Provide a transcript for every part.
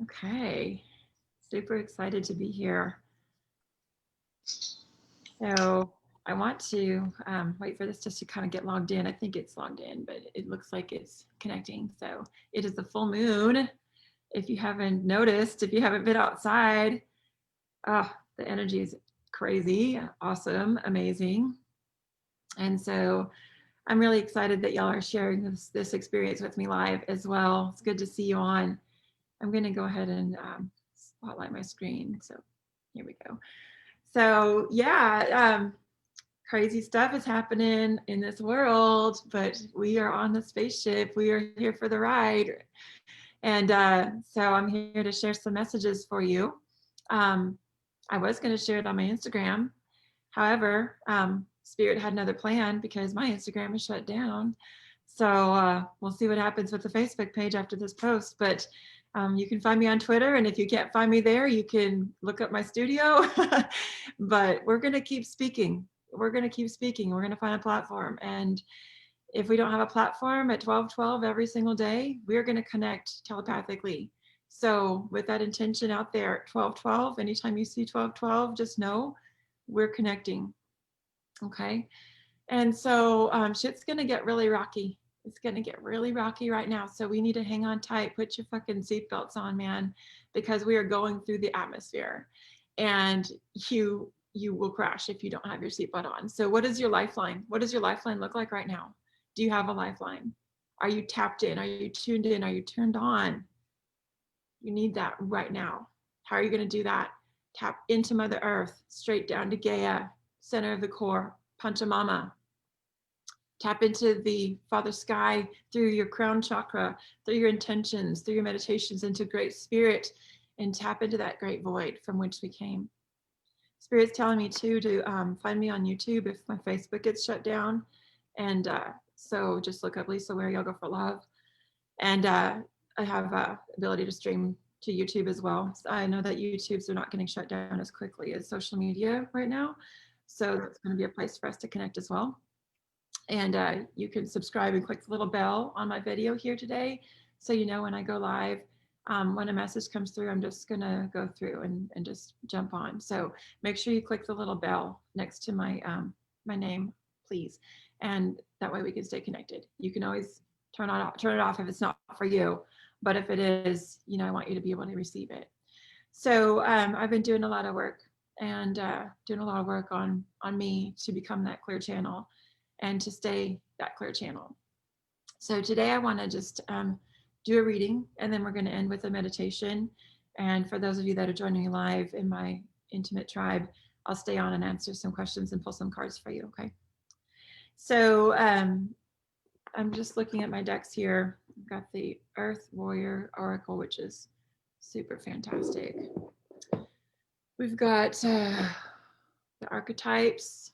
Okay, super excited to be here. So I want to wait for this just to kind of get logged in. I think it's logged in, but it looks like it's connecting. So it is the full moon. If you haven't noticed, if you haven't been outside, the energy is crazy, awesome, amazing. And so I'm really excited that y'all are sharing this experience with me live as well. It's good to see you on. I'm going to go ahead and spotlight my screen. So here we go. So yeah, crazy stuff is happening in this world, but we are on the spaceship. We are here for the ride. And so I'm here to share some messages for you. I was going to share it on my Instagram. However, Spirit had another plan because my Instagram is shut down. So we'll see what happens with the Facebook page after this post. But you can find me on Twitter. And if you can't find me there, you can look up my studio. But we're going to keep speaking. We're going to keep speaking. We're going to find a platform. And if we don't have a platform at 12:12 every single day, we're going to connect telepathically. So with that intention out there at 12:12, anytime you see 12:12, just know we're connecting. Okay. And so shit's going to get really rocky. It's going to get really rocky right now. So we need to hang on tight. Put your fucking seatbelts on, man, because we are going through the atmosphere and you will crash if you don't have your seatbelt on. So what is your lifeline? What does your lifeline look like right now? Do you have a lifeline? Are you tapped in? Are you tuned in? Are you turned on? You need that right now. How are you going to do that? Tap into Mother Earth, straight down to Gaia, center of the core, Panchamama. Tap into the Father Sky through your crown chakra, through your intentions, through your meditations, into Great Spirit, and tap into that great void from which we came. Spirit's telling me too to find me on YouTube if my Facebook gets shut down. And so just look up Lisa Ware Yoga for Love. And I have ability to stream to YouTube as well. So I know that YouTubes are not getting shut down as quickly as social media right now. So that's going to be a place for us to connect as well. And you can subscribe and click the little bell on my video here today. So you know when I go live, when a message comes through, I'm just going to go through and just jump on. So make sure you click the little bell next to my my name, please. And that way we can stay connected. You can always turn it off if it's not for you. But if it is, you know, I want you to be able to receive it. So I've been doing a lot of work and doing a lot of work on me to become that clear channel and to stay that clear channel. So today I want to just do a reading, and then we're going to end with a meditation. And for those of you that are joining me live in my intimate tribe, I'll stay on and answer some questions and pull some cards for you, okay? So I'm just looking at my decks here. I've got the Earth Warrior Oracle, which is super fantastic. We've got the archetypes.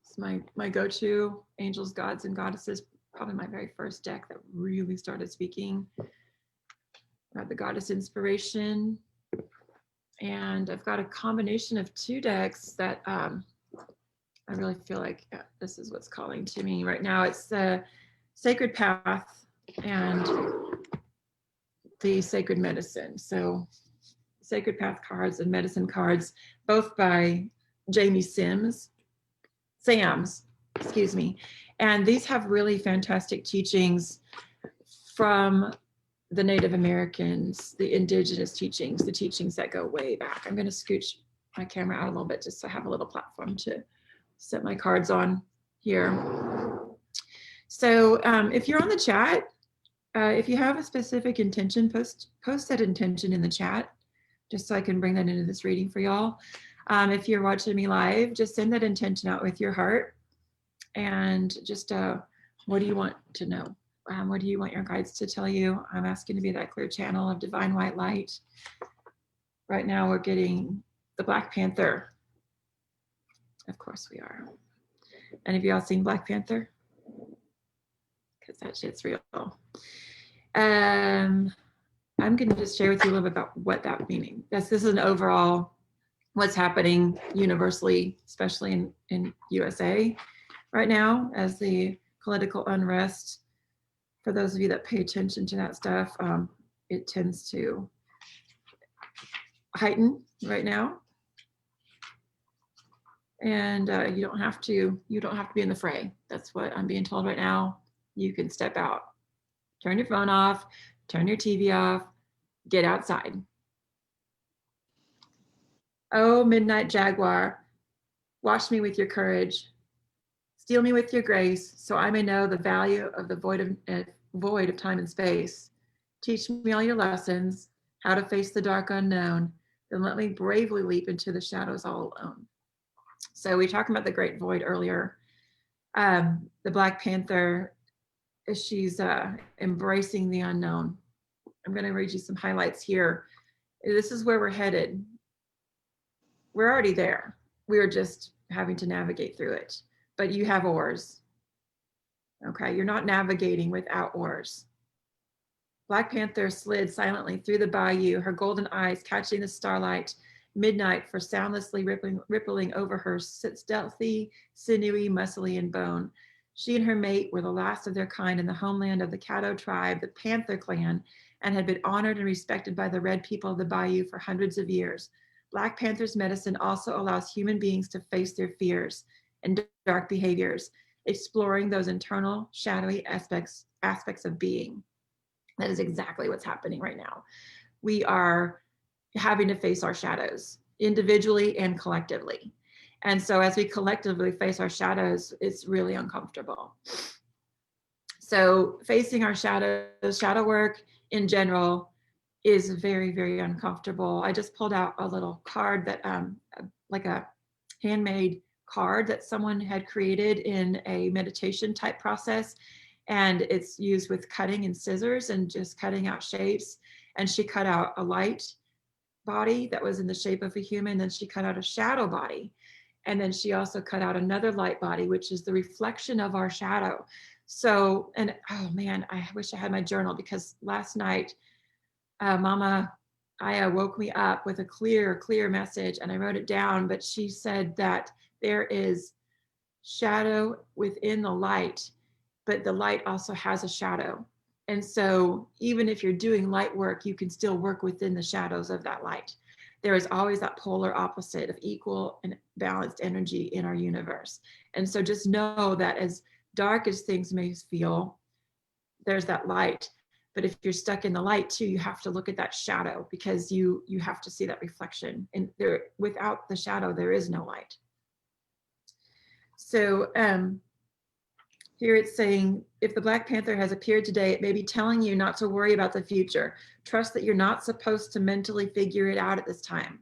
It's my go-to angels, gods, and goddesses. Probably my very first deck that really started speaking. I got the Goddess Inspiration, and I've got a combination of two decks that I really feel like this is what's calling to me right now. It's the Sacred Path and the Sacred Medicine. So Sacred Path cards and Medicine cards, both by Jamie Sams, excuse me. And these have really fantastic teachings from the Native Americans, the indigenous teachings, the teachings that go way back. I'm going to scooch my camera out a little bit just so I have a little platform to set my cards on here. So if you're on the chat, if you have a specific intention, post that intention in the chat, just so I can bring that into this reading for y'all. If you're watching me live, just send that intention out with your heart. And just what do you want to know? What do you want your guides to tell you? I'm asking to be that clear channel of divine white light. Right now we're getting the Black Panther. Of course we are. Any of y'all seen Black Panther? Because that shit's real. I'm going to just share with you a little bit about what that meaning. This is an overall what's happening universally, especially in USA right now as the political unrest. For those of you that pay attention to that stuff, it tends to heighten right now. And you don't have to be in the fray. That's what I'm being told right now. You can step out, turn your phone off, turn your TV off, get outside. Oh, midnight jaguar, wash me with your courage, steal me with your grace, so I may know the value of the void of time and space. Teach me all your lessons, how to face the dark unknown, then let me bravely leap into the shadows all alone. So we talked about the great void earlier. The Black Panther, she's embracing the unknown. I'm going to read you some highlights here. This is where we're headed. We're already there. We're just having to navigate through it. But you have oars. Okay, you're not navigating without oars. Black Panther slid silently through the bayou, her golden eyes catching the starlight. Midnight for soundlessly rippling over her stealthy, sinewy, muscly, and bone. She and her mate were the last of their kind in the homeland of the Caddo tribe, the Panther clan, and had been honored and respected by the red people of the bayou for hundreds of years. Black Panther's medicine also allows human beings to face their fears and dark behaviors, exploring those internal, shadowy aspects of being. That is exactly what's happening right now. We are having to face our shadows individually and collectively. And so as we collectively face our shadows, it's really uncomfortable. So facing our shadows, shadow work in general is very, very uncomfortable. I just pulled out a little card that, like a handmade card that someone had created in a meditation type process. And it's used with cutting and scissors and just cutting out shapes. And she cut out a light body that was in the shape of a human. Then she cut out a shadow body. And then she also cut out another light body, which is the reflection of our shadow. So, and oh man, I wish I had my journal, because last night, Mama Aya woke me up with a clear message, and I wrote it down, but she said that there is shadow within the light, but the light also has a shadow. And so even if you're doing light work, you can still work within the shadows of that light. There is always that polar opposite of equal and balanced energy in our universe. And so just know that as dark as things may feel, there's that light. But if you're stuck in the light too, you have to look at that shadow, because you have to see that reflection. And there, without the shadow, there is no light. So here it's saying, if the Black Panther has appeared today, it may be telling you not to worry about the future. Trust that you're not supposed to mentally figure it out at this time.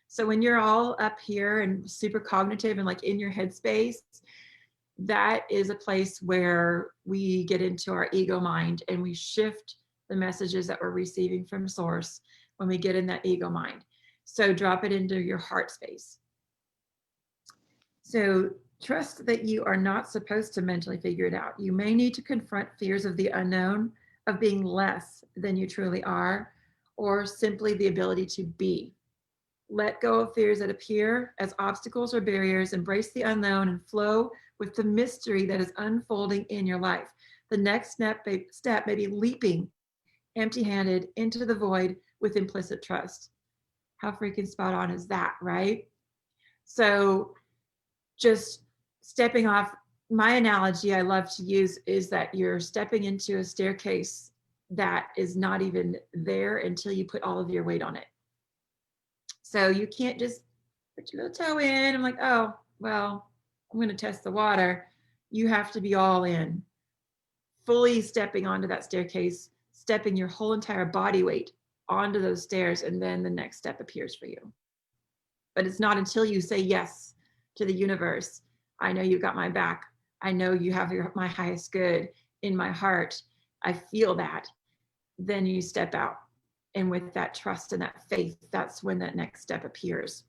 So when you're all up here and super cognitive and like in your headspace, that is a place where we get into our ego mind and we shift the messages that we're receiving from source when we get in that ego mind. So drop it into your heart space. So trust that you are not supposed to mentally figure it out. You may need to confront fears of the unknown, of being less than you truly are, or simply the ability to be. Let go of fears that appear as obstacles or barriers, embrace the unknown, and flow with the mystery that is unfolding in your life. The next step may be leaping empty-handed into the void with implicit trust. How freaking spot on is that, right? So just stepping off, my analogy I love to use is that you're stepping into a staircase that is not even there until you put all of your weight on it. So you can't just put your little toe in. I'm like, oh, well, I'm going to test the water. You have to be all in, fully stepping onto that staircase, stepping your whole entire body weight onto those stairs, and then the next step appears for you. But it's not until you say yes to the universe. I know you got my back. I know you have my highest good in my heart. I feel that. Then you step out. And with that trust and that faith, that's when that next step appears.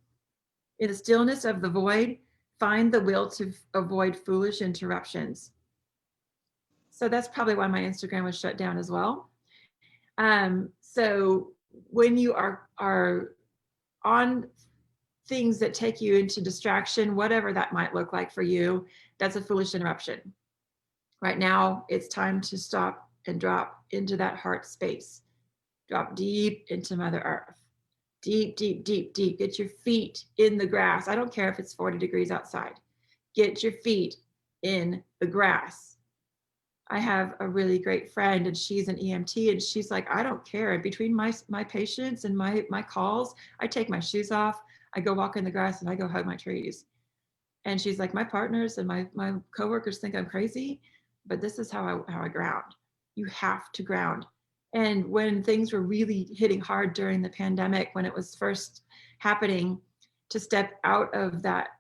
In the stillness of the void, find the will to avoid foolish interruptions. So that's probably why my Instagram was shut down as well. So when you are on things that take you into distraction, whatever that might look like for you, that's a foolish interruption. Right now, it's time to stop and drop into that heart space. Drop deep into Mother Earth. Deep, deep, deep, deep. Get your feet in the grass. I don't care if it's 40 degrees outside. Get your feet in the grass. I have a really great friend and she's an EMT and she's like, I don't care. Between my patients and my calls, I take my shoes off, I go walk in the grass and I go hug my trees. And she's like, my partners and my coworkers think I'm crazy, but this is how I ground. You have to ground. And when things were really hitting hard during the pandemic, when it was first happening, to step out of that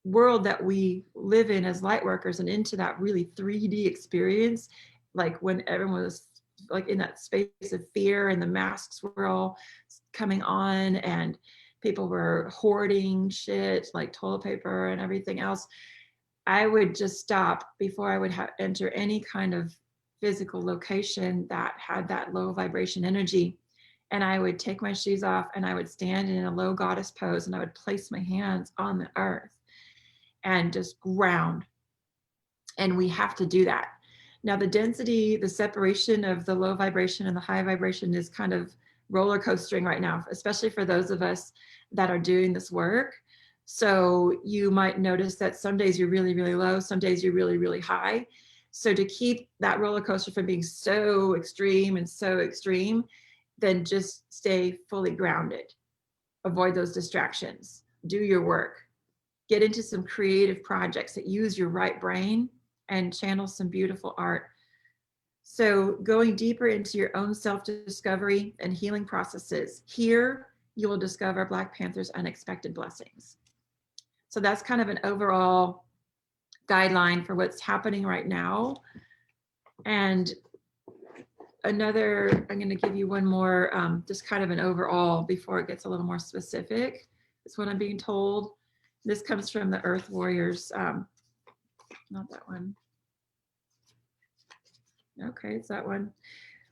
world that we live in as light workers and into that really 3D experience, like when everyone was like in that space of fear and the masks were all coming on and people were hoarding shit like toilet paper and everything else, I would just stop before I would enter any kind of physical location that had that low vibration energy. And I would take my shoes off and I would stand in a low goddess pose and I would place my hands on the earth and just ground. And we have to do that. Now the density, the separation of the low vibration and the high vibration is kind of roller coastering right now, especially for those of us that are doing this work. So you might notice that some days you're really, really low, some days you're really, really high. So to keep that roller coaster from being so extreme and so extreme, then just stay fully grounded. Avoid those distractions. Do your work. Get into some creative projects that use your right brain and channel some beautiful art. So going deeper into your own self-discovery and healing processes, here you will discover Black Panther's unexpected blessings. So that's kind of an overall guideline for what's happening right now. And another, I'm going to give you one more, just kind of an overall before it gets a little more specific. It's what I'm being told. This comes from the Earth Warriors, not that one. Okay, it's that one.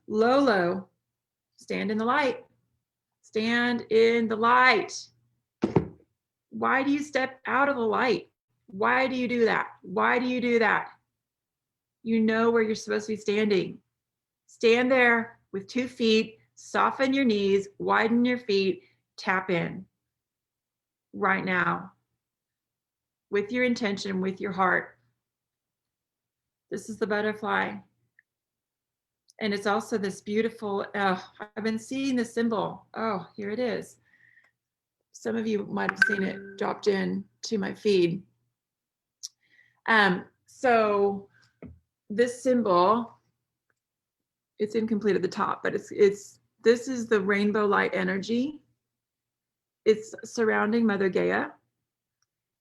Lolo, stand in the light. Stand in the light. Why do you step out of the light? Why do you do that? Why do you do that? You know where you're supposed to be standing. Stand there with 2 feet, soften your knees, widen your feet, tap in right now with your intention, with your heart. This is the butterfly. And it's also this beautiful, I've been seeing this symbol. Oh, here it is. Some of you might have seen it dropped in to my feed. So this symbol, it's incomplete at the top, but this is the rainbow light energy. It's surrounding Mother Gaia.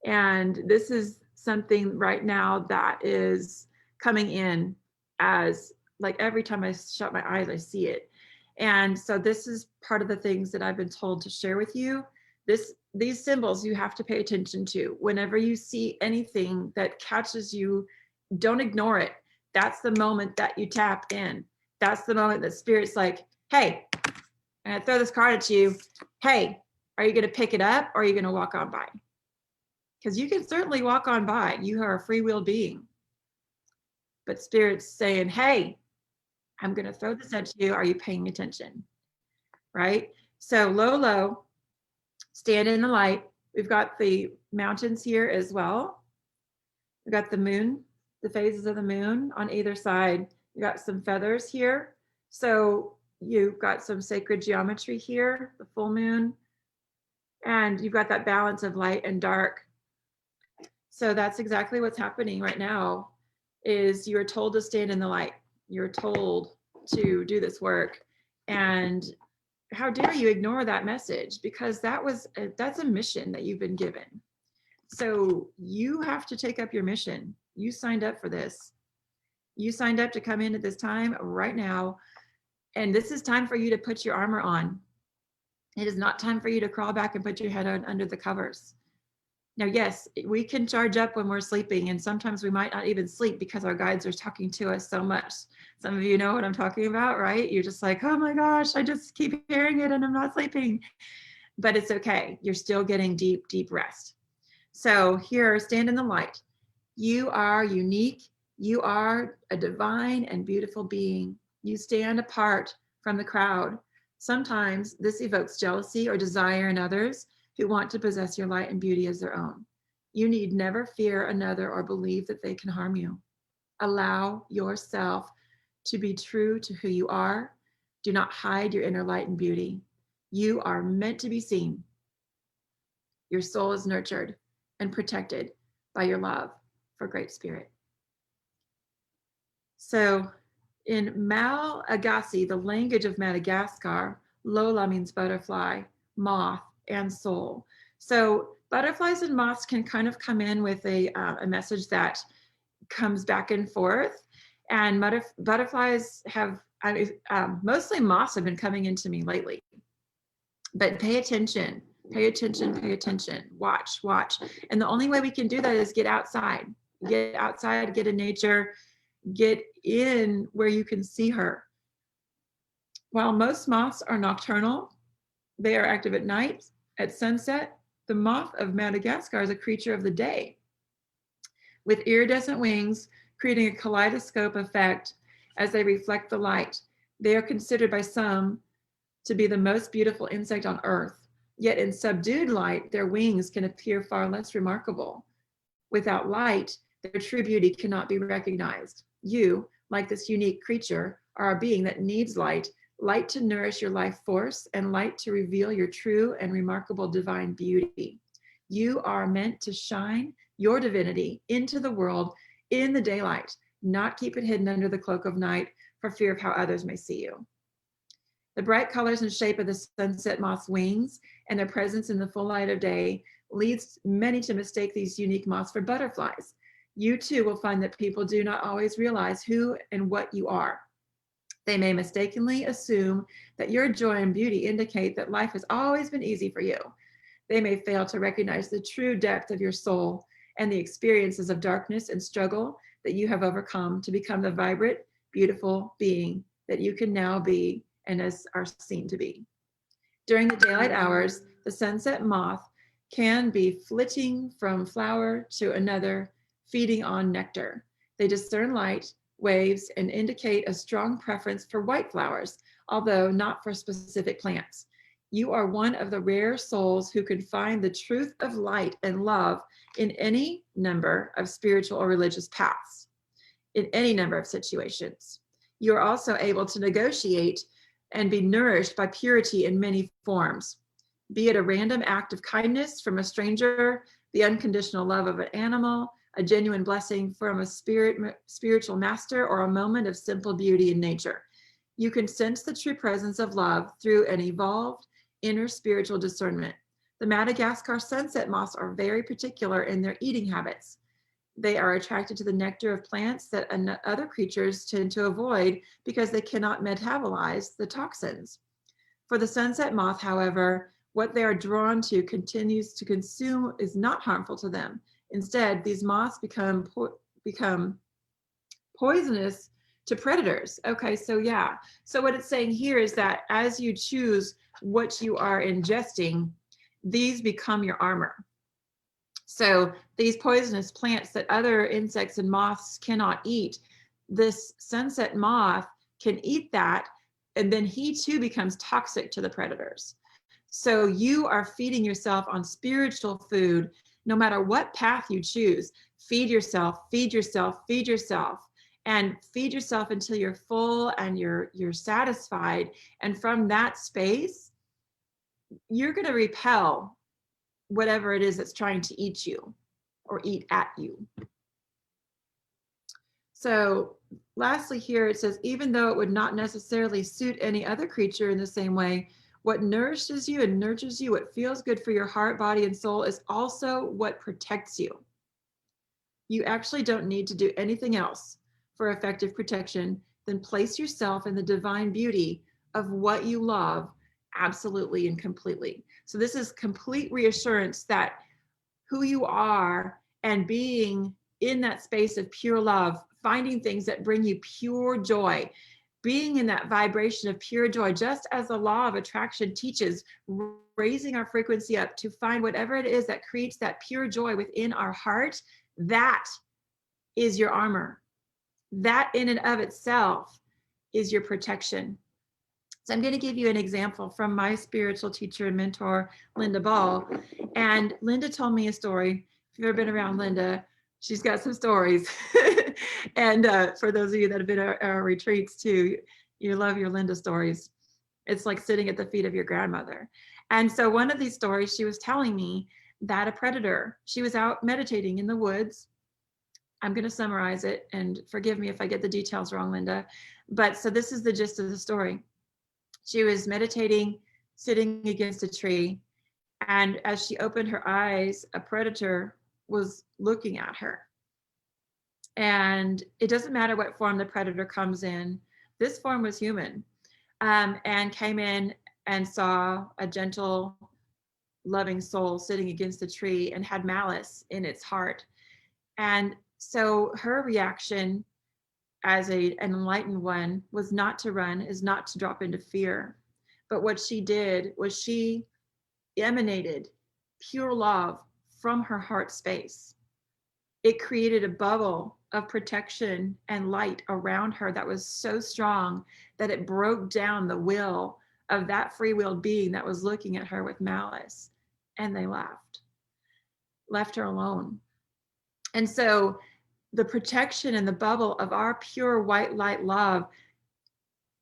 And this is something right now that is coming in as, like, every time I shut my eyes, I see it. And so this is part of the things that I've been told to share with you. These symbols you have to pay attention to. Whenever you see anything that catches you, don't ignore it. That's the moment that you tap in. That's the moment that Spirit's like, hey, I'm gonna throw this card at you. Hey, are you gonna pick it up or are you gonna walk on by? Because you can certainly walk on by. You are a free will being. But Spirit's saying, hey, I'm gonna throw this at you. Are you paying attention? Right? So Lolo, stand in the light. We've got the mountains here as well. We've got the moon, the phases of the moon on either side. You got some feathers here. So you've got some sacred geometry here, the full moon, and you've got that balance of light and dark. So that's exactly what's happening right now, is you're told to stand in the light. You're told to do this work. And how dare you ignore that message? Because that's a mission that you've been given. So you have to take up your mission. You signed up for this. You signed up to come in at this time right now. And this is time for you to put your armor on. It is not time for you to crawl back and put your head under the covers. Now, yes, we can charge up when we're sleeping, and sometimes we might not even sleep because our guides are talking to us so much. Some of you know what I'm talking about, right? You're just like, oh my gosh, I just keep hearing it and I'm not sleeping. But it's okay. You're still getting deep, deep rest. So here, stand in the light. You are unique. You are a divine and beautiful being. You stand apart from the crowd. Sometimes this evokes jealousy or desire in others who want to possess your light and beauty as their own. You need never fear another or believe that they can harm you. Allow yourself to be true to who you are. Do not hide your inner light and beauty. You are meant to be seen. Your soul is nurtured and protected by your love for Great Spirit. So in Malagasy, the language of Madagascar, Lola means butterfly, moth, and soul. So butterflies and moths can kind of come in with a message that comes back and forth. And butterflies have, mostly moths have been coming into me lately. But pay attention, pay attention, pay attention, watch, watch. And the only way we can do that is get outside, get in nature, get in where you can see her. While most moths are nocturnal, they are active at night. At sunset, the moth of Madagascar is a creature of the day. With iridescent wings, creating a kaleidoscope effect as they reflect the light. They are considered by some to be the most beautiful insect on earth. Yet in subdued light, their wings can appear far less remarkable. Without light, their true beauty cannot be recognized. You, like this unique creature, are a being that needs light, light to nourish your life force and light to reveal your true and remarkable divine beauty. You are meant to shine your divinity into the world in the daylight, not keep it hidden under the cloak of night for fear of how others may see you. The bright colors and shape of the sunset moth's wings and their presence in the full light of day leads many to mistake these unique moths for butterflies. You too will find that people do not always realize who and what you are. They may mistakenly assume that your joy and beauty indicate that life has always been easy for you. They may fail to recognize the true depth of your soul and the experiences of darkness and struggle that you have overcome to become the vibrant, beautiful being that you can now be and as are seen to be. During the daylight hours, the sunset moth can be flitting from flower to another, feeding on nectar. They discern light, waves, and indicate a strong preference for white flowers, although not for specific plants. You are one of the rare souls who can find the truth of light and love in any number of spiritual or religious paths, in any number of situations. You are also able to negotiate and be nourished by purity in many forms, be it a random act of kindness from a stranger, the unconditional love of an animal, a genuine blessing from a spiritual master, or a moment of simple beauty in nature. You can sense the true presence of love through an evolved inner spiritual discernment. The Madagascar sunset moths are very particular in their eating habits. They are attracted to the nectar of plants that other creatures tend to avoid because they cannot metabolize the toxins. For the sunset moth, however, what they are drawn to continues to consume is not harmful to them. Instead, these moths become poisonous to predators. Okay, so yeah. So what it's saying here is that as you choose what you are ingesting, these become your armor. So these poisonous plants that other insects and moths cannot eat, this sunset moth can eat that, and then he too becomes toxic to the predators. So you are feeding yourself on spiritual food, no matter what path you choose. Feed yourself, feed yourself, feed yourself, and feed yourself until you're full and you're satisfied. And from that space, you're going to repel whatever it is that's trying to eat you or eat at you. So lastly here, it says, even though it would not necessarily suit any other creature in the same way, what nourishes you and nurtures you, what feels good for your heart, body, and soul is also what protects you. You actually don't need to do anything else for effective protection than place yourself in the divine beauty of what you love absolutely and completely. So this is complete reassurance that who you are and being in that space of pure love, finding things that bring you pure joy, being in that vibration of pure joy, just as the law of attraction teaches, raising our frequency up to find whatever it is that creates that pure joy within our heart, that is your armor. That in and of itself is your protection. So I'm going to give you an example from my spiritual teacher and mentor, Linda Ball. And Linda told me a story. If you've ever been around Linda, she's got some stories. And for those of you that have been at our retreats too, you love your Linda stories. It's like sitting at the feet of your grandmother. And so one of these stories, she was telling me that a predator, she was out meditating in the woods. I'm going to summarize it, and forgive me if I get the details wrong, Linda. But so this is the gist of the story. She was meditating, sitting against a tree, and as she opened her eyes, a predator was looking at her. And it doesn't matter what form the predator comes in. This form was human, and came in and saw a gentle, loving soul sitting against the tree and had malice in its heart. And so her reaction as an enlightened one was not to run, is not to drop into fear. But what she did was she emanated pure love from her heart space. It created a bubble of protection and light around her that was so strong that it broke down the will of that free-willed being that was looking at her with malice. And they left her alone. And so the protection and the bubble of our pure white light love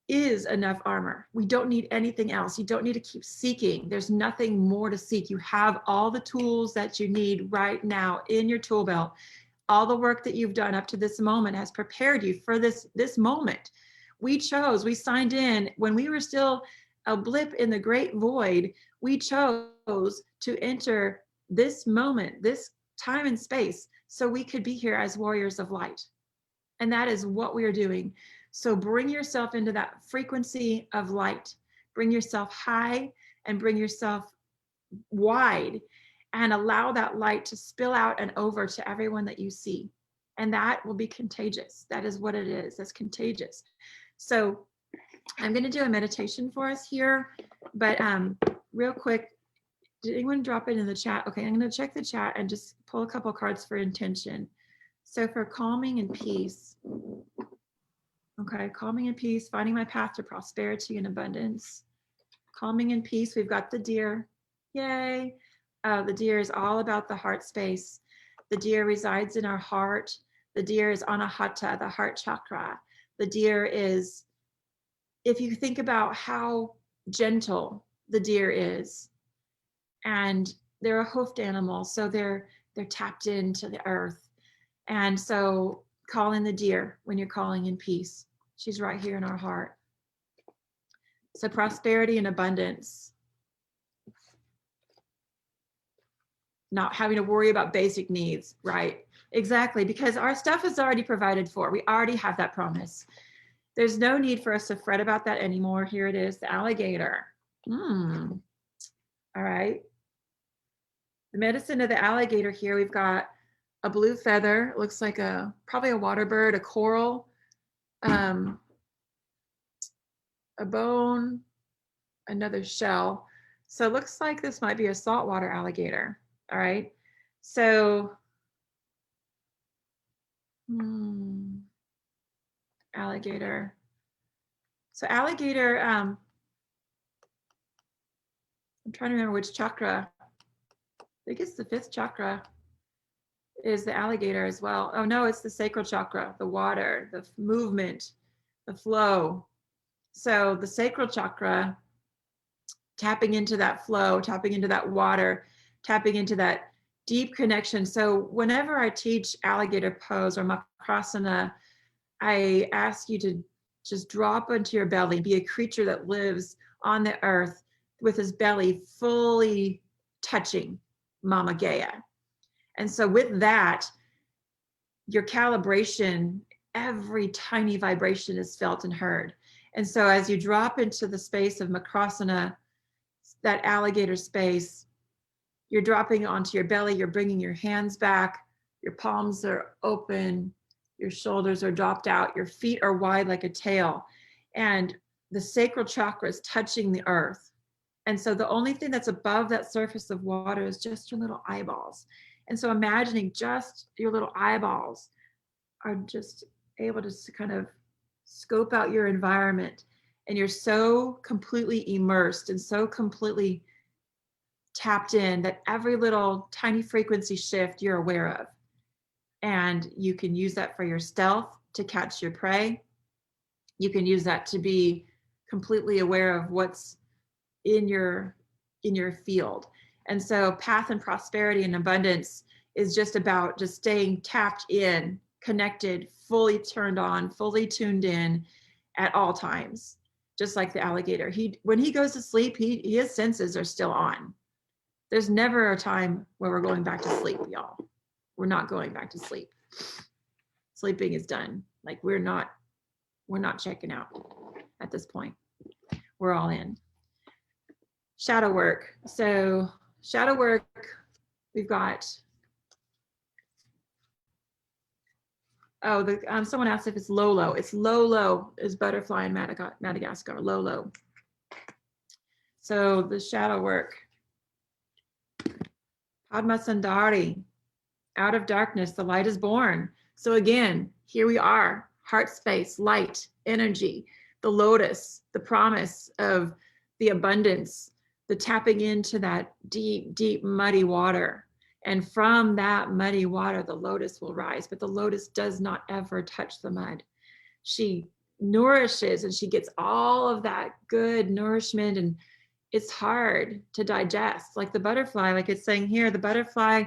is enough armor. We don't need anything else. You don't need to keep seeking. There's nothing more to seek. You have all the tools that you need right now in your tool belt. All the work that you've done up to this moment has prepared you for this moment. We signed in when we were still a blip in the great void. We chose to enter this moment, this time and space, so we could be here as warriors of light. And that is what we are doing. So bring yourself into that frequency of light. Bring yourself high and bring yourself wide, and allow that light to spill out and over to everyone that you see. And that will be contagious. That is what it is. That's contagious. So I'm going to do a meditation for us here, but real quick, did anyone drop it in the chat? Okay, I'm going to check the chat and just pull a couple cards for intention. So for calming and peace, okay, calming and peace, finding my path to prosperity and abundance. Calming and peace, we've got the deer. Yay. The deer is all about the heart space. The deer resides in our heart. The deer is Anahata, the heart chakra. The deer is, if you think about how gentle the deer is, and they're a hoofed animal, so they're tapped into the earth. And so call in the deer when you're calling in peace. She's right here in our heart. So prosperity and abundance. Not having to worry about basic needs, right? Exactly, because our stuff is already provided for. We already have that promise. There's no need for us to fret about that anymore. Here it is, the alligator. All right. The medicine of the alligator here, we've got a blue feather, it looks like probably a water bird, a coral, a bone, another shell. So it looks like this might be a saltwater alligator. All right. So alligator. So alligator, I'm trying to remember which chakra. I think it's the 5th chakra is the alligator as well. Oh no, it's the sacral chakra, the water, the movement, the flow. So the sacral chakra, tapping into that flow, tapping into that water, tapping into that deep connection. So whenever I teach alligator pose or Makrasana, I ask you to just drop into your belly, be a creature that lives on the earth with his belly fully touching Mama Gaia. And so with that, your calibration, every tiny vibration is felt and heard. And so as you drop into the space of Makrasana, that alligator space, you're dropping onto your belly, you're bringing your hands back, your palms are open, your shoulders are dropped out, your feet are wide like a tail, and the sacral chakra is touching the earth. And so the only thing that's above that surface of water is just your little eyeballs. And so imagining just your little eyeballs are just able to kind of scope out your environment and you're so completely immersed and so completely tapped in that every little tiny frequency shift you're aware of. And you can use that for your stealth to catch your prey. You can use that to be completely aware of what's in your field. And so path and prosperity and abundance is just about just staying tapped in, connected, fully turned on, fully tuned in at all times. Just like the alligator, when he goes to sleep, his senses are still on. There's never a time where we're going back to sleep, y'all. We're not going back to sleep. Sleeping is done. Like we're not checking out at this point. We're all in. Shadow work. So shadow work, we've got, someone asked if it's Lolo. It's Lolo is butterfly in Madagascar, Lolo. So the shadow work. Padma Sundari, out of darkness, the light is born. So again, here we are, heart space, light, energy, the lotus, the promise of the abundance, the tapping into that deep, deep, muddy water. And from that muddy water, the lotus will rise, but the lotus does not ever touch the mud. She nourishes and she gets all of that good nourishment, and it's hard to digest. Like the butterfly, like it's saying here, the butterfly,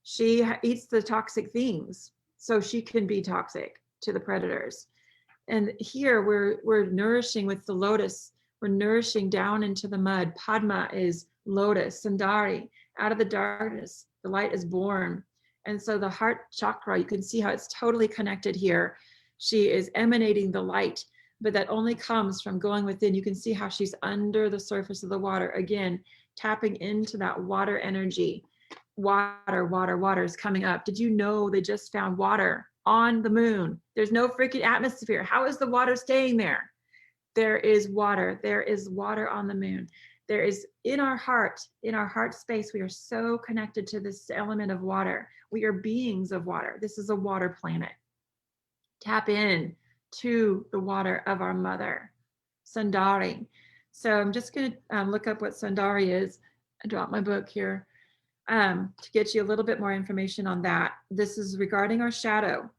she eats the toxic things, so she can be toxic to the predators. And here we're nourishing with the lotus. We're nourishing down into the mud. Padma is lotus. Sundari, out of the darkness, the light is born. And so the heart chakra, you can see how it's totally connected here. She is emanating the light, but that only comes from going within. You can see how she's under the surface of the water. Again, tapping into that water energy. Water is coming up. Did you know they just found water on the moon? There's no freaking atmosphere. How is the water staying there? There is water. There is water on the moon. There is in our heart space, we are so connected to this element of water. We are beings of water. This is a water planet. Tap in to the water of our mother, Sundari. So I'm just going to look up what Sundari is. I dropped my book here to get you a little bit more information on that. This is regarding our shadow.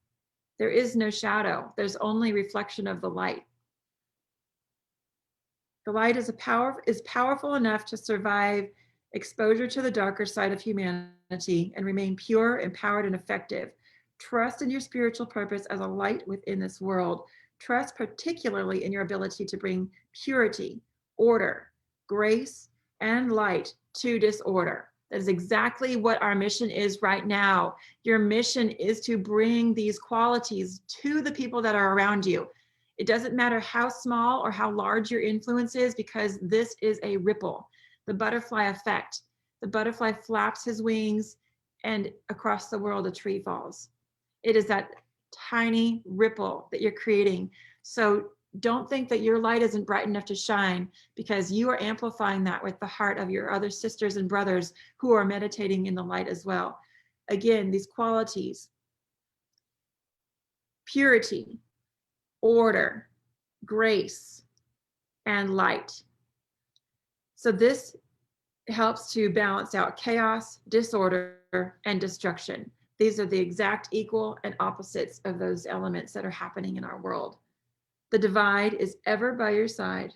There is no shadow. There's only reflection of the light. The light is powerful enough to survive exposure to the darker side of humanity and remain pure, empowered, and effective. Trust in your spiritual purpose as a light within this world. Trust particularly in your ability to bring purity, order, grace, and light to disorder. That is exactly what our mission is right now. Your mission is to bring these qualities to the people that are around you. It doesn't matter how small or how large your influence is, because this is a ripple. The butterfly effect. The butterfly flaps his wings and across the world a tree falls. It is that tiny ripple that you're creating. So don't think that your light isn't bright enough to shine, because you are amplifying that with the heart of your other sisters and brothers who are meditating in the light as well. Again, these qualities: purity, order, grace, and light. So this helps to balance out chaos, disorder, and destruction. These are the exact equal and opposites of those elements that are happening in our world. The divine is ever by your side.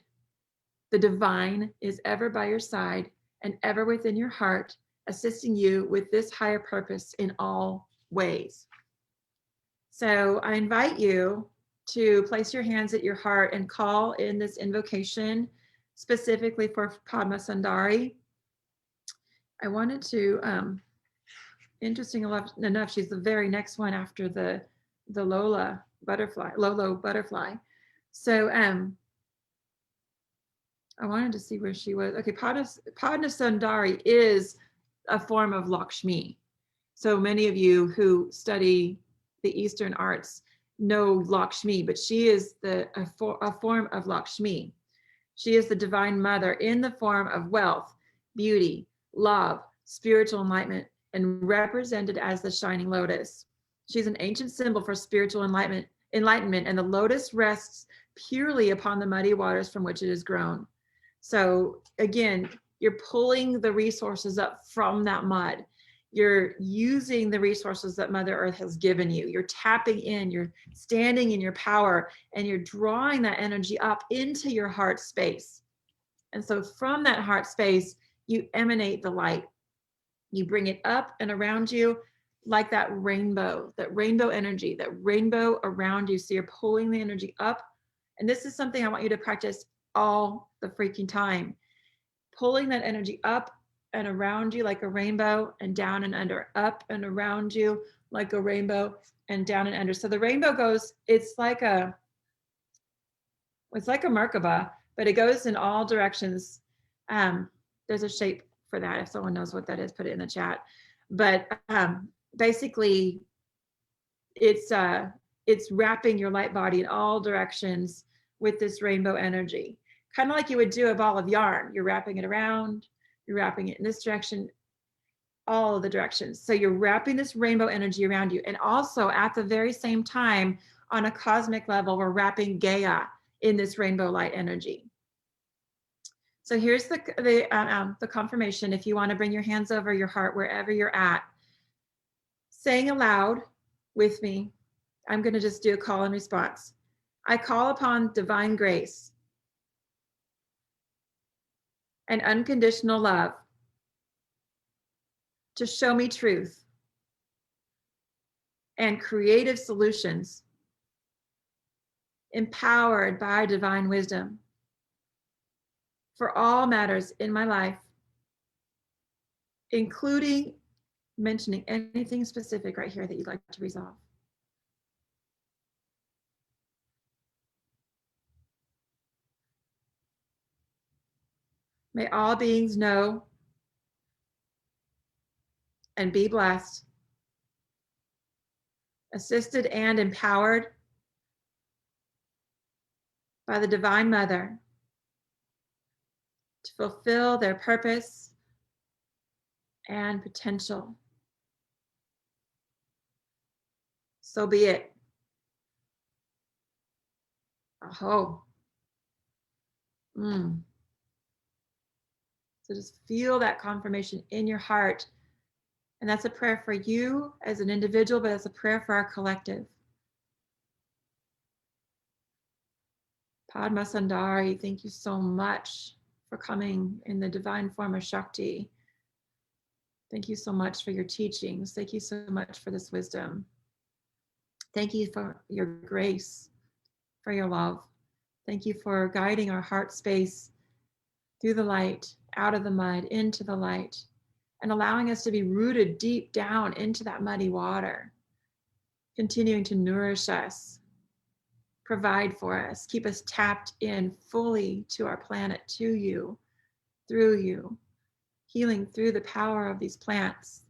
The divine is ever by your side and ever within your heart, assisting you with this higher purpose in all ways. So I invite you to place your hands at your heart and call in this invocation specifically for Padma Sundari. I wanted to, interesting enough, she's the very next one after the Lolo butterfly. So I wanted to see where she was. Okay, Padma Sundari is a form of Lakshmi. So many of you who study the Eastern arts know Lakshmi, but she is a form of Lakshmi. She is the divine mother in the form of wealth, beauty, love, spiritual enlightenment, and represented as the shining lotus. She's an ancient symbol for spiritual enlightenment, and the lotus rests purely upon the muddy waters from which it is grown. So again, you're pulling the resources up from that mud. You're using the resources that Mother Earth has given you. You're tapping in, you're standing in your power, and you're drawing that energy up into your heart space. And so from that heart space, you emanate the light. You bring it up and around you like that rainbow energy, that rainbow around you. So you're pulling the energy up. And this is something I want you to practice all the freaking time. Pulling that energy up and around you like a rainbow, and down and under, up and around you like a rainbow, and down and under. So the rainbow goes, it's like a Merkaba, but it goes in all directions. There's a shape for that. If someone knows what that is, put it in the chat. But basically, it's wrapping your light body in all directions with this rainbow energy, kind of like you would do a ball of yarn. You're wrapping it around, you're wrapping it in this direction, all of the directions. So you're wrapping this rainbow energy around you. And also at the very same time, on a cosmic level, we're wrapping Gaia in this rainbow light energy. So here's the confirmation. If you want to bring your hands over your heart, wherever you're at, saying aloud with me, I'm going to just do a call and response. I call upon divine grace and unconditional love to show me truth and creative solutions empowered by divine wisdom for all matters in my life, including mentioning anything specific right here that you'd like to resolve. May all beings know and be blessed, assisted and empowered by the Divine Mother to fulfill their purpose and potential. So be it. Aho. So just feel that confirmation in your heart. And that's a prayer for you as an individual, but it's a prayer for our collective. Padma Sundari, thank you so much for coming in the divine form of Shakti. Thank you so much for your teachings. Thank you so much for this wisdom. Thank you for your grace, for your love. Thank you for guiding our heart space through the light, out of the mud, into the light, and allowing us to be rooted deep down into that muddy water, continuing to nourish us, provide for us, keep us tapped in fully to our planet, to you, through you, healing through the power of these plants,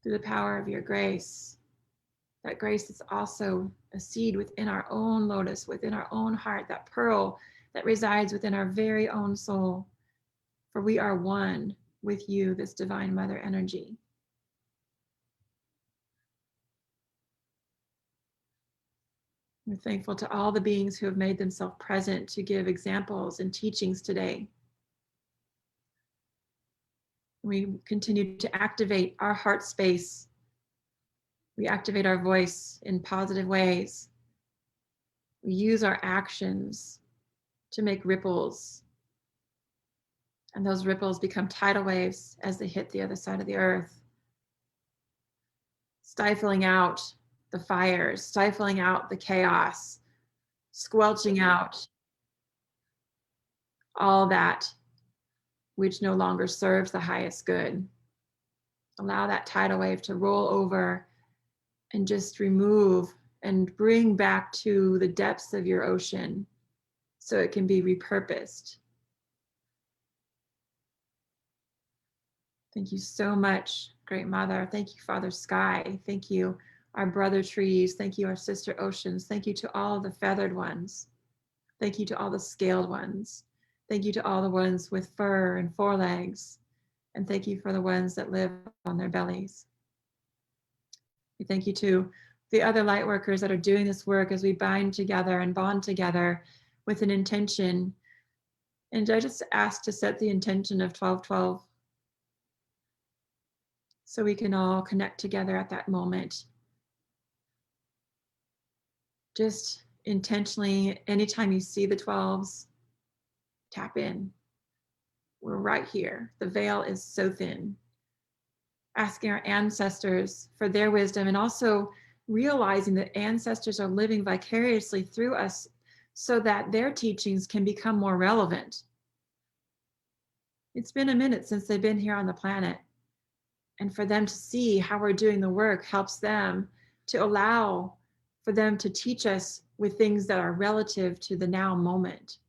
through the power of your grace. That grace is also a seed within our own lotus, within our own heart, that pearl that resides within our very own soul. For we are one with you, this divine mother energy. We're thankful to all the beings who have made themselves present to give examples and teachings today. We continue to activate our heart space. We activate our voice in positive ways. We use our actions to make ripples. And those ripples become tidal waves as they hit the other side of the earth, stifling out the fires, stifling out the chaos, squelching out all that which no longer serves the highest good. Allow that tidal wave to roll over and just remove and bring back to the depths of your ocean so it can be repurposed. Thank you so much, Great Mother. Thank you, Father Sky. Thank you, our brother trees. Thank you, our sister oceans. Thank you to all the feathered ones. Thank you to all the scaled ones. Thank you to all the ones with fur and forelegs. And thank you for the ones that live on their bellies. We thank you to the other light workers that are doing this work as we bind together and bond together with an intention. And I just ask to set the intention of 1212 so we can all connect together at that moment. Just intentionally, anytime you see the 12s, tap in. We're right here. The veil is so thin. Asking our ancestors for their wisdom, and also realizing that ancestors are living vicariously through us so that their teachings can become more relevant. It's been a minute since they've been here on the planet. And for them to see how we're doing the work helps them to allow for them to teach us with things that are relative to the now moment.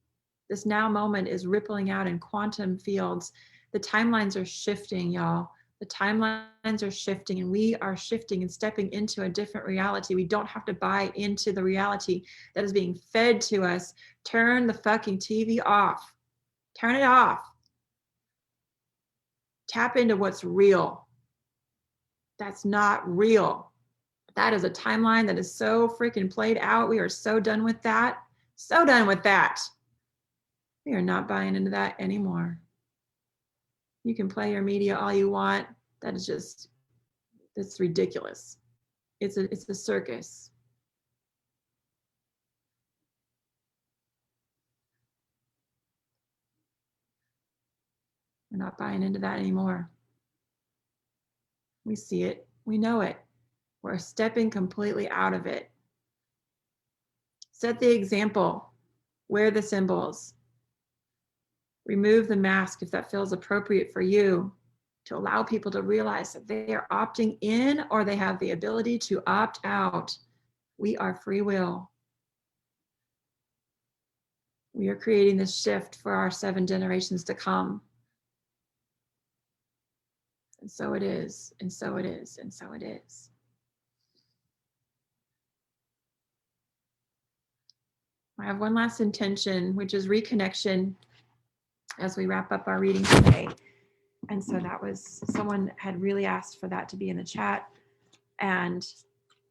This now moment is rippling out in quantum fields. The timelines are shifting, y'all. The timelines are shifting, and we are shifting and stepping into a different reality. We don't have to buy into the reality that is being fed to us. Turn the fucking TV off. Turn it off. Tap into what's real. That's not real. That is a timeline that is so freaking played out. We are so done with that. So done with that. We are not buying into that anymore. You can play your media all you want. That is just, that's ridiculous. It's a circus. We're not buying into that anymore. We see it. We know it. We're stepping completely out of it. Set the example. Wear the symbols. Remove the mask if that feels appropriate for you, to allow people to realize that they are opting in or they have the ability to opt out. We are free will. We are creating this shift for our 7 generations to come. And so it is, and so it is, and so it is. I have one last intention, which is reconnection as we wrap up our reading today. And so that was, someone had really asked for that to be in the chat. And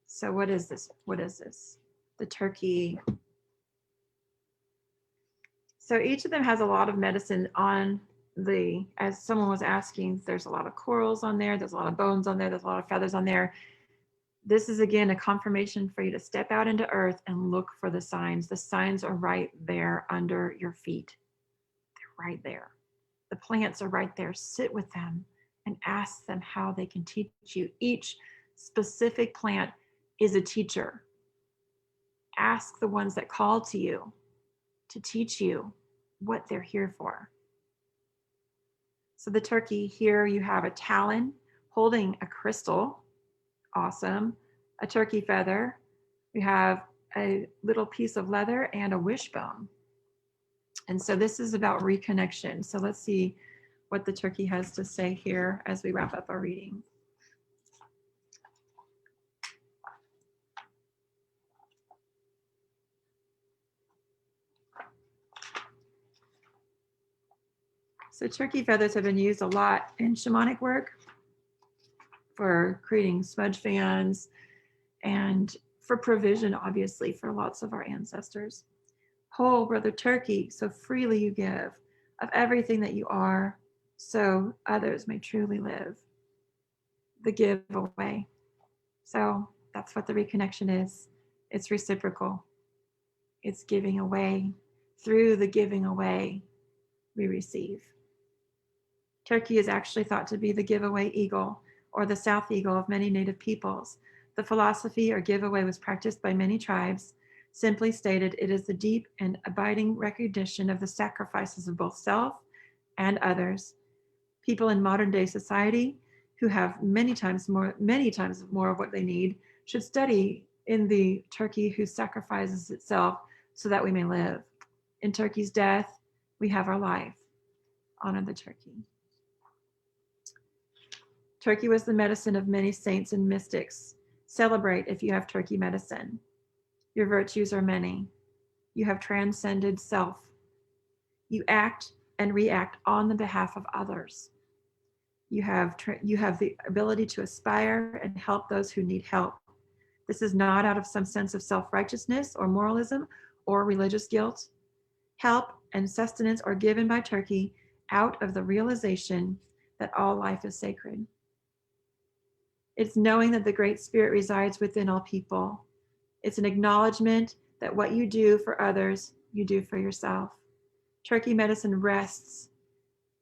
so what is this? What is this? The turkey. So each of them has a lot of medicine on the, as someone was asking, there's a lot of corals on there, there's a lot of bones on there, there's a lot of feathers on there. This is again a confirmation for you to step out into earth and look for the signs. The signs are right there under your feet. They're right there. The plants are right there. Sit with them and ask them how they can teach you. Each specific plant is a teacher. Ask the ones that call to you to teach you what they're here for. So the turkey, here you have a talon holding a crystal. Awesome. A turkey feather. We have a little piece of leather and a wishbone. And so this is about reconnection. So let's see what the turkey has to say here as we wrap up our reading. So turkey feathers have been used a lot in shamanic work for creating smudge fans and for provision, obviously, for lots of our ancestors. Whole, brother turkey, so freely you give of everything that you are, so others may truly live. The giveaway. So that's what the reconnection is. It's reciprocal. It's giving away. Through the giving away, we receive. Turkey is actually thought to be the giveaway eagle, or the south eagle of many native peoples. The philosophy or giveaway was practiced by many tribes. Simply stated, it is the deep and abiding recognition of the sacrifices of both self and others. People in modern day society who have many times more of what they need should study in the turkey who sacrifices itself so that we may live. In turkey's death, we have our life. Honor the turkey. Turkey was the medicine of many saints and mystics. Celebrate if you have turkey medicine. Your virtues are many. You have transcended self. You act and react on the behalf of others. You have the ability to aspire and help those who need help. This is not out of some sense of self-righteousness or moralism or religious guilt. Help and sustenance are given by Turkey out of the realization that all life is sacred. It's knowing that the Great Spirit resides within all people. It's an acknowledgement that what you do for others, you do for yourself. Turkey medicine rests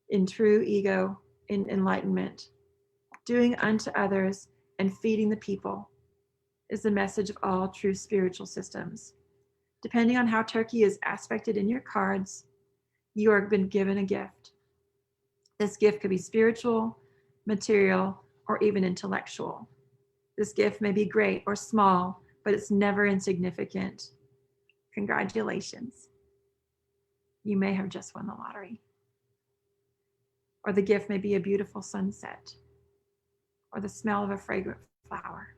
in true ego, in enlightenment. Doing unto others and feeding the people is the message of all true spiritual systems. Depending on how Turkey is aspected in your cards, you are been given a gift. This gift could be spiritual, material, or even intellectual. This gift may be great or small, but it's never insignificant. Congratulations. You may have just won the lottery. Or the gift may be a beautiful sunset, or the smell of a fragrant flower.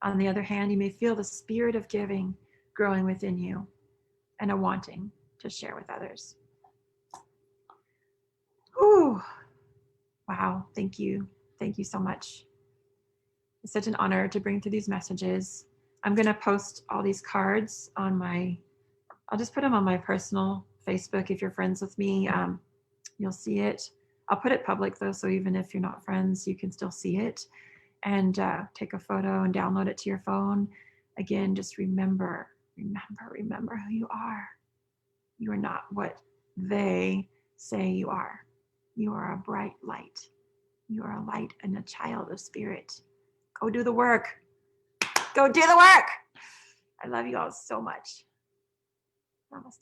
On the other hand, you may feel the spirit of giving growing within you and a wanting to share with others. Ooh. Wow, thank you. Thank you so much. It's such an honor to bring through these messages. I'm going to post all these cards on I'll just put them on my personal Facebook. If you're friends with me, you'll see it. I'll put it public though, so even if you're not friends, you can still see it. And take a photo and download it to your phone. Again, just remember who you are. You are not what they say you are. You are a bright light. You are a light and a child of spirit. Go do the work. Go do the work. I love you all so much. Namaste.